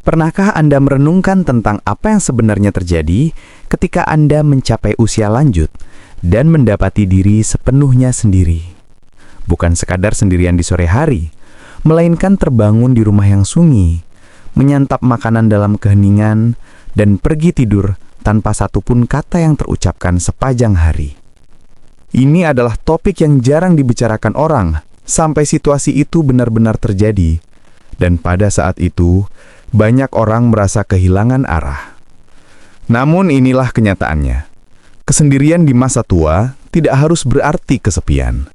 Pernahkah Anda merenungkan tentang apa yang sebenarnya terjadi ketika Anda mencapai usia lanjut dan mendapati diri sepenuhnya sendiri? Bukan sekadar sendirian di sore hari, melainkan terbangun di rumah yang sunyi, menyantap makanan dalam keheningan, dan pergi tidur tanpa satupun kata yang terucapkan sepanjang hari. Ini adalah topik yang jarang dibicarakan orang sampai situasi itu benar-benar terjadi, dan pada saat itu, banyak orang merasa kehilangan arah. Namun inilah kenyataannya. Kesendirian di masa tua tidak harus berarti kesepian.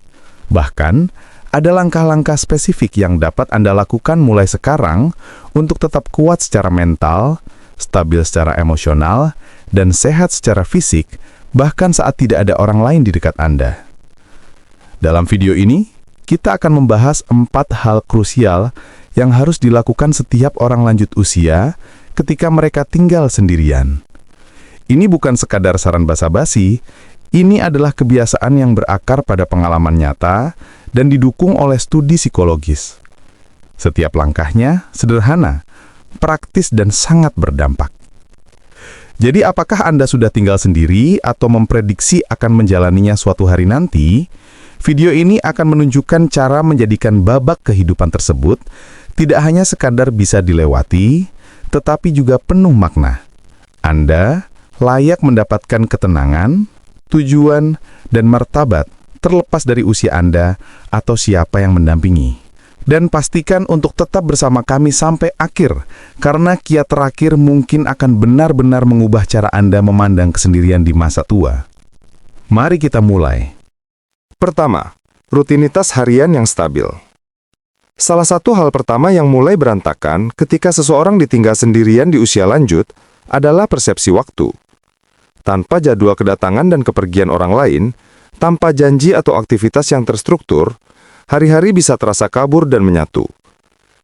Bahkan, ada langkah-langkah spesifik yang dapat Anda lakukan mulai sekarang untuk tetap kuat secara mental, stabil secara emosional, dan sehat secara fisik, bahkan saat tidak ada orang lain di dekat Anda. Dalam video ini, kita akan membahas 4 hal krusial yang harus dilakukan setiap orang lanjut usia ketika mereka tinggal sendirian. Ini bukan sekadar saran basa-basi, ini adalah kebiasaan yang berakar pada pengalaman nyata dan didukung oleh studi psikologis. Setiap langkahnya sederhana, praktis, dan sangat berdampak. Jadi apakah Anda sudah tinggal sendiri atau memprediksi akan menjalaninya suatu hari nanti? Video ini akan menunjukkan cara menjadikan babak kehidupan tersebut tidak hanya sekadar bisa dilewati, tetapi juga penuh makna. Anda layak mendapatkan ketenangan, tujuan, dan martabat terlepas dari usia Anda atau siapa yang mendampingi. Dan pastikan untuk tetap bersama kami sampai akhir, karena kiat terakhir mungkin akan benar-benar mengubah cara Anda memandang kesendirian di masa tua. Mari kita mulai. Pertama, rutinitas harian yang stabil. Salah satu hal pertama yang mulai berantakan ketika seseorang ditinggal sendirian di usia lanjut adalah persepsi waktu. Tanpa jadwal kedatangan dan kepergian orang lain, tanpa janji atau aktivitas yang terstruktur, hari-hari bisa terasa kabur dan menyatu.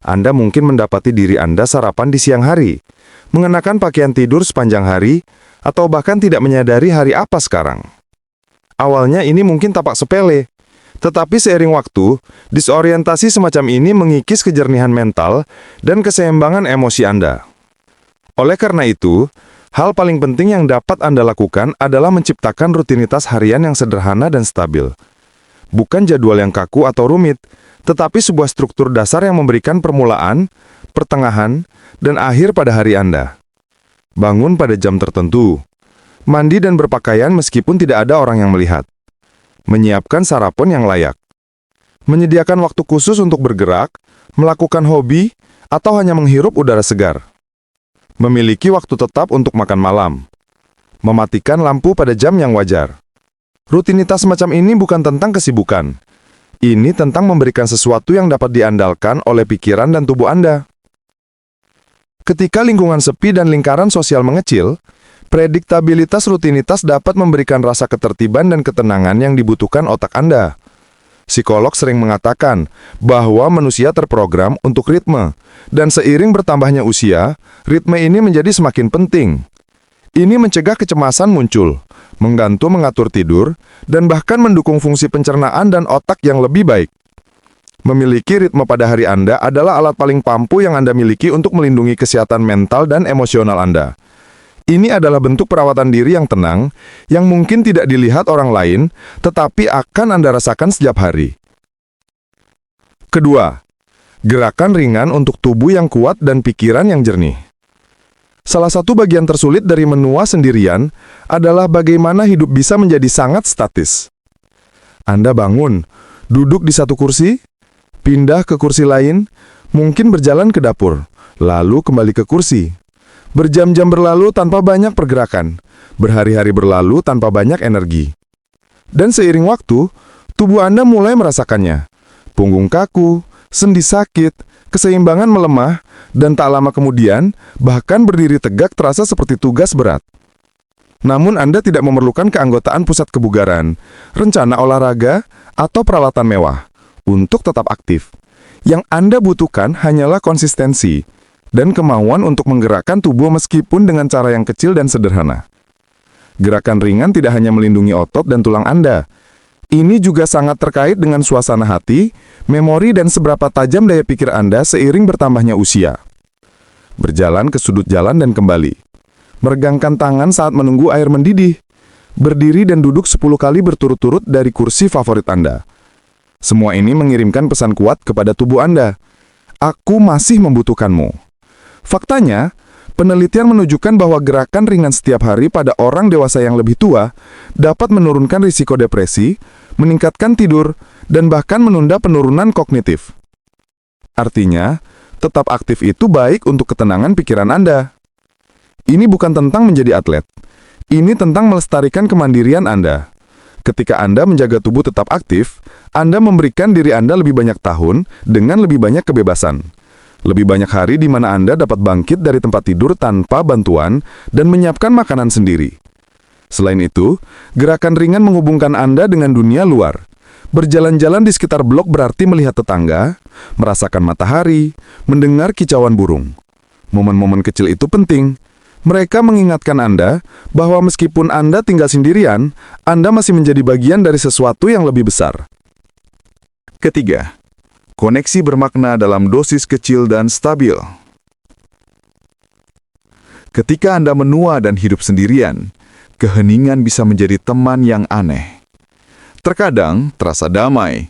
Anda mungkin mendapati diri Anda sarapan di siang hari, mengenakan pakaian tidur sepanjang hari, atau bahkan tidak menyadari hari apa sekarang. Awalnya ini mungkin tampak sepele, tetapi seiring waktu, disorientasi semacam ini mengikis kejernihan mental dan keseimbangan emosi Anda. Oleh karena itu, hal paling penting yang dapat Anda lakukan adalah menciptakan rutinitas harian yang sederhana dan stabil. Bukan jadwal yang kaku atau rumit, tetapi sebuah struktur dasar yang memberikan permulaan, pertengahan, dan akhir pada hari Anda. Bangun pada jam tertentu. Mandi dan berpakaian meskipun tidak ada orang yang melihat. Menyiapkan sarapan yang layak. Menyediakan waktu khusus untuk bergerak, melakukan hobi, atau hanya menghirup udara segar. Memiliki waktu tetap untuk makan malam. Mematikan lampu pada jam yang wajar. Rutinitas semacam ini bukan tentang kesibukan. Ini tentang memberikan sesuatu yang dapat diandalkan oleh pikiran dan tubuh Anda. Ketika lingkungan sepi dan lingkaran sosial mengecil, prediktabilitas rutinitas dapat memberikan rasa ketertiban dan ketenangan yang dibutuhkan otak Anda. Psikolog sering mengatakan bahwa manusia terprogram untuk ritme, dan seiring bertambahnya usia, ritme ini menjadi semakin penting. Ini mencegah kecemasan muncul, mengganggu mengatur tidur, dan bahkan mendukung fungsi pencernaan dan otak yang lebih baik. Memiliki ritme pada hari Anda adalah alat paling ampuh yang Anda miliki untuk melindungi kesehatan mental dan emosional Anda. Ini adalah bentuk perawatan diri yang tenang, yang mungkin tidak dilihat orang lain, tetapi akan Anda rasakan setiap hari. Kedua, gerakan ringan untuk tubuh yang kuat dan pikiran yang jernih. Salah satu bagian tersulit dari menua sendirian adalah bagaimana hidup bisa menjadi sangat statis. Anda bangun, duduk di satu kursi, pindah ke kursi lain, mungkin berjalan ke dapur, lalu kembali ke kursi. Berjam-jam berlalu tanpa banyak pergerakan, berhari-hari berlalu tanpa banyak energi. Dan seiring waktu, tubuh Anda mulai merasakannya. Punggung kaku, sendi sakit, keseimbangan melemah, dan tak lama kemudian, bahkan berdiri tegak terasa seperti tugas berat. Namun Anda tidak memerlukan keanggotaan pusat kebugaran, rencana olahraga, atau peralatan mewah untuk tetap aktif. Yang Anda butuhkan hanyalah konsistensi dan kemauan untuk menggerakkan tubuh meskipun dengan cara yang kecil dan sederhana. Gerakan ringan tidak hanya melindungi otot dan tulang Anda. Ini juga sangat terkait dengan suasana hati, memori, dan seberapa tajam daya pikir Anda seiring bertambahnya usia. berjalan ke sudut jalan dan kembali, meregangkan tangan saat menunggu air mendidih, berdiri dan duduk 10 kali berturut-turut dari kursi favorit Anda. Semua ini mengirimkan pesan kuat kepada tubuh Anda. Aku masih membutuhkanmu. Faktanya, penelitian menunjukkan bahwa gerakan ringan setiap hari pada orang dewasa yang lebih tua dapat menurunkan risiko depresi, meningkatkan tidur, dan bahkan menunda penurunan kognitif. Artinya, tetap aktif itu baik untuk ketenangan pikiran Anda. Ini bukan tentang menjadi atlet. Ini tentang melestarikan kemandirian Anda. Ketika Anda menjaga tubuh tetap aktif, Anda memberikan diri Anda lebih banyak tahun dengan lebih banyak kebebasan. Lebih banyak hari di mana Anda dapat bangkit dari tempat tidur tanpa bantuan dan menyiapkan makanan sendiri. Selain itu, gerakan ringan menghubungkan Anda dengan dunia luar. Berjalan-jalan di sekitar blok berarti melihat tetangga, merasakan matahari, mendengar kicauan burung. Momen-momen kecil itu penting. Mereka mengingatkan Anda bahwa meskipun Anda tinggal sendirian, Anda masih menjadi bagian dari sesuatu yang lebih besar. Ketiga, koneksi bermakna dalam dosis kecil dan stabil. Ketika Anda menua dan hidup sendirian, keheningan bisa menjadi teman yang aneh. Terkadang terasa damai,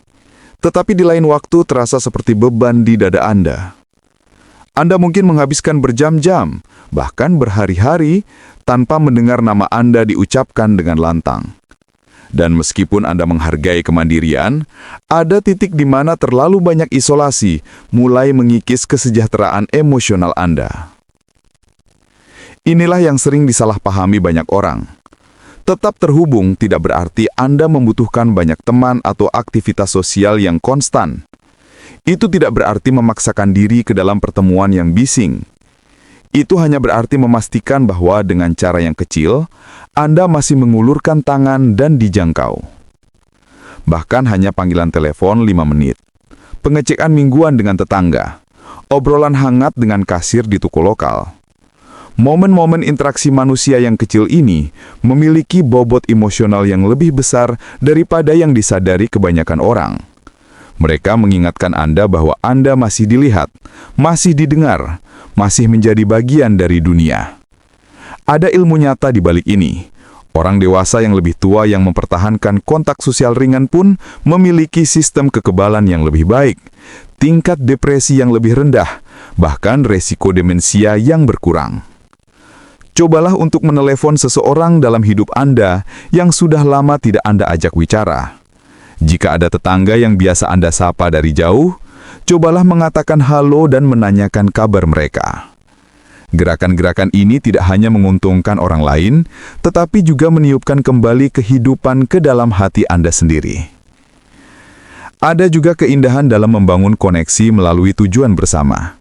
tetapi di lain waktu terasa seperti beban di dada Anda. Anda mungkin menghabiskan berjam-jam, bahkan berhari-hari, tanpa mendengar nama Anda diucapkan dengan lantang. Dan meskipun Anda menghargai kemandirian, ada titik di mana terlalu banyak isolasi mulai mengikis kesejahteraan emosional Anda. Inilah yang sering disalahpahami banyak orang. Tetap terhubung tidak berarti Anda membutuhkan banyak teman atau aktivitas sosial yang konstan. Itu tidak berarti memaksakan diri ke dalam pertemuan yang bising. Itu hanya berarti memastikan bahwa dengan cara yang kecil, Anda masih mengulurkan tangan dan dijangkau. Bahkan hanya panggilan telepon 5 menit, pengecekan mingguan dengan tetangga, obrolan hangat dengan kasir di toko lokal. Momen-momen interaksi manusia yang kecil ini memiliki bobot emosional yang lebih besar daripada yang disadari kebanyakan orang. Mereka mengingatkan Anda bahwa Anda masih dilihat, masih didengar, masih menjadi bagian dari dunia. Ada ilmu nyata di balik ini. Orang dewasa yang lebih tua yang mempertahankan kontak sosial ringan pun memiliki sistem kekebalan yang lebih baik, tingkat depresi yang lebih rendah, bahkan resiko demensia yang berkurang. Cobalah untuk menelepon seseorang dalam hidup Anda yang sudah lama tidak Anda ajak bicara. Jika ada tetangga yang biasa Anda sapa dari jauh, cobalah mengatakan halo dan menanyakan kabar mereka. Gerakan-gerakan ini tidak hanya menguntungkan orang lain, tetapi juga meniupkan kembali kehidupan ke dalam hati Anda sendiri. Ada juga keindahan dalam membangun koneksi melalui tujuan bersama.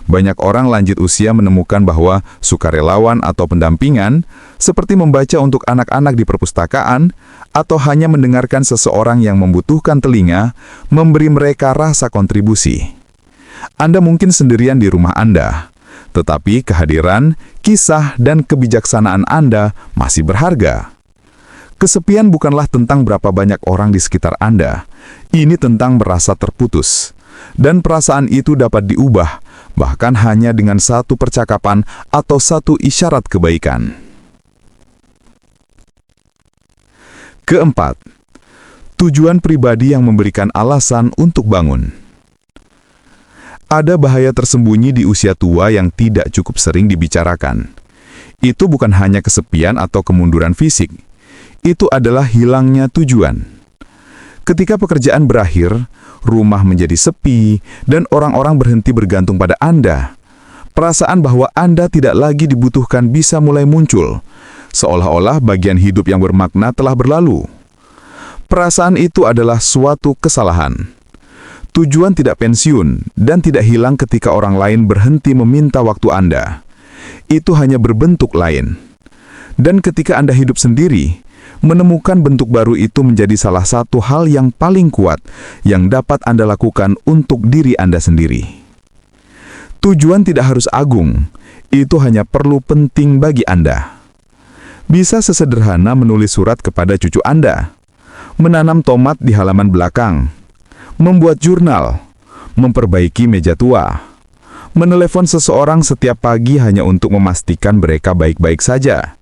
Banyak orang lanjut usia menemukan bahwa sukarelawan atau pendampingan, seperti membaca untuk anak-anak di perpustakaan, atau hanya mendengarkan seseorang yang membutuhkan telinga, memberi mereka rasa kontribusi. Anda mungkin sendirian di rumah Anda, tetapi kehadiran, kisah, dan kebijaksanaan Anda masih berharga. Kesepian bukanlah tentang berapa banyak orang di sekitar Anda, ini tentang merasa terputus. Dan perasaan itu dapat diubah, bahkan hanya dengan satu percakapan atau satu isyarat kebaikan. Keempat, tujuan pribadi yang memberikan alasan untuk bangun. Ada bahaya tersembunyi di usia tua yang tidak cukup sering dibicarakan. Itu bukan hanya kesepian atau kemunduran fisik. Itu adalah hilangnya tujuan. Ketika pekerjaan berakhir, rumah menjadi sepi, dan orang-orang berhenti bergantung pada Anda, perasaan bahwa Anda tidak lagi dibutuhkan bisa mulai muncul, seolah-olah bagian hidup yang bermakna telah berlalu. Perasaan itu adalah suatu kesalahan. Tujuan tidak pensiun dan tidak hilang ketika orang lain berhenti meminta waktu Anda. Itu hanya berbentuk lain. Dan ketika Anda hidup sendiri, menemukan bentuk baru itu menjadi salah satu hal yang paling kuat yang dapat Anda lakukan untuk diri Anda sendiri. Tujuan tidak harus agung, itu hanya perlu penting bagi Anda. Bisa sesederhana menulis surat kepada cucu Anda, menanam tomat di halaman belakang, membuat jurnal, memperbaiki meja tua, Menelepon seseorang setiap pagi hanya untuk memastikan mereka baik-baik saja.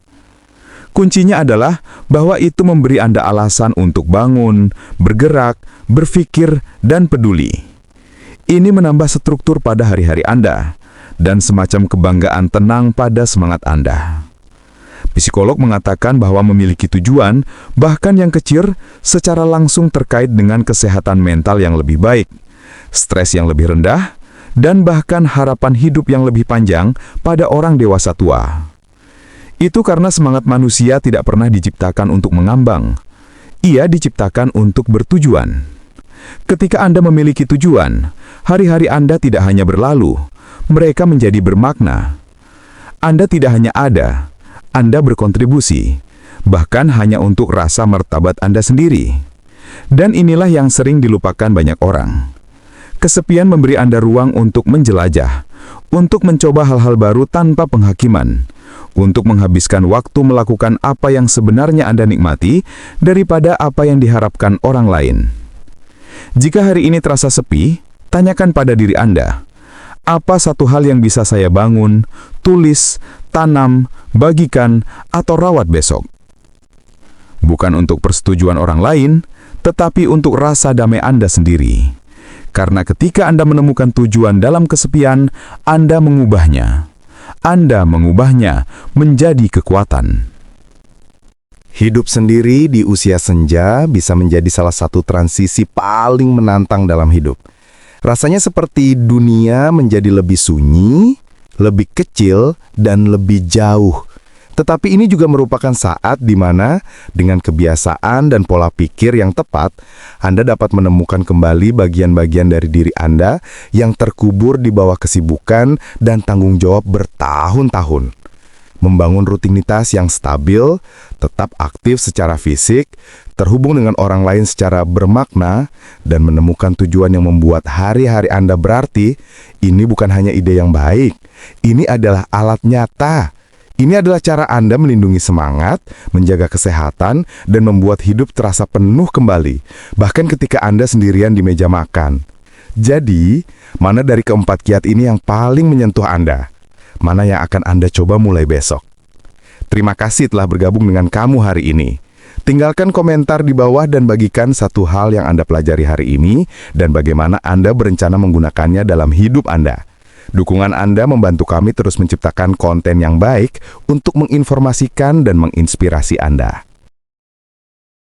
Kuncinya adalah bahwa itu memberi Anda alasan untuk bangun, bergerak, berpikir, dan peduli. Ini menambah struktur pada hari-hari Anda, dan semacam kebanggaan tenang pada semangat Anda. Psikolog mengatakan bahwa memiliki tujuan, bahkan yang kecil, secara langsung terkait dengan kesehatan mental yang lebih baik, stres yang lebih rendah, dan bahkan harapan hidup yang lebih panjang pada orang dewasa tua. Itu karena semangat manusia tidak pernah diciptakan untuk mengambang. Ia diciptakan untuk bertujuan. Ketika Anda memiliki tujuan, hari-hari Anda tidak hanya berlalu, mereka menjadi bermakna. Anda tidak hanya ada, Anda berkontribusi, bahkan hanya untuk rasa martabat Anda sendiri. Dan inilah yang sering dilupakan banyak orang. Kesepian memberi Anda ruang untuk menjelajah, untuk mencoba hal-hal baru tanpa penghakiman, untuk menghabiskan waktu melakukan apa yang sebenarnya Anda nikmati daripada apa yang diharapkan orang lain. Jika hari ini terasa sepi, tanyakan pada diri Anda, apa satu hal yang bisa saya bangun, tulis, tanam, bagikan, atau rawat besok? Bukan untuk persetujuan orang lain, tetapi untuk rasa damai Anda sendiri. Karena ketika Anda menemukan tujuan dalam kesepian, Anda mengubahnya. Anda mengubahnya menjadi kekuatan. Hidup sendiri di usia senja bisa menjadi salah satu transisi paling menantang dalam hidup. Rasanya seperti dunia menjadi lebih sunyi, lebih kecil, dan lebih jauh. Tetapi ini juga merupakan saat di mana dengan kebiasaan dan pola pikir yang tepat, Anda dapat menemukan kembali bagian-bagian dari diri Anda yang terkubur di bawah kesibukan dan tanggung jawab bertahun-tahun. Membangun rutinitas yang stabil, tetap aktif secara fisik, terhubung dengan orang lain secara bermakna, dan menemukan tujuan yang membuat hari-hari Anda berarti, ini bukan hanya ide yang baik, ini adalah alat nyata. Ini adalah cara Anda melindungi semangat, menjaga kesehatan, dan membuat hidup terasa penuh kembali, bahkan ketika Anda sendirian di meja makan. Jadi, mana dari keempat kiat ini yang paling menyentuh Anda? Mana yang akan Anda coba mulai besok? Terima kasih telah bergabung dengan kamu hari ini. Tinggalkan komentar di bawah dan bagikan satu hal yang Anda pelajari hari ini dan bagaimana Anda berencana menggunakannya dalam hidup Anda. Dukungan Anda membantu kami terus menciptakan konten yang baik untuk menginformasikan dan menginspirasi Anda.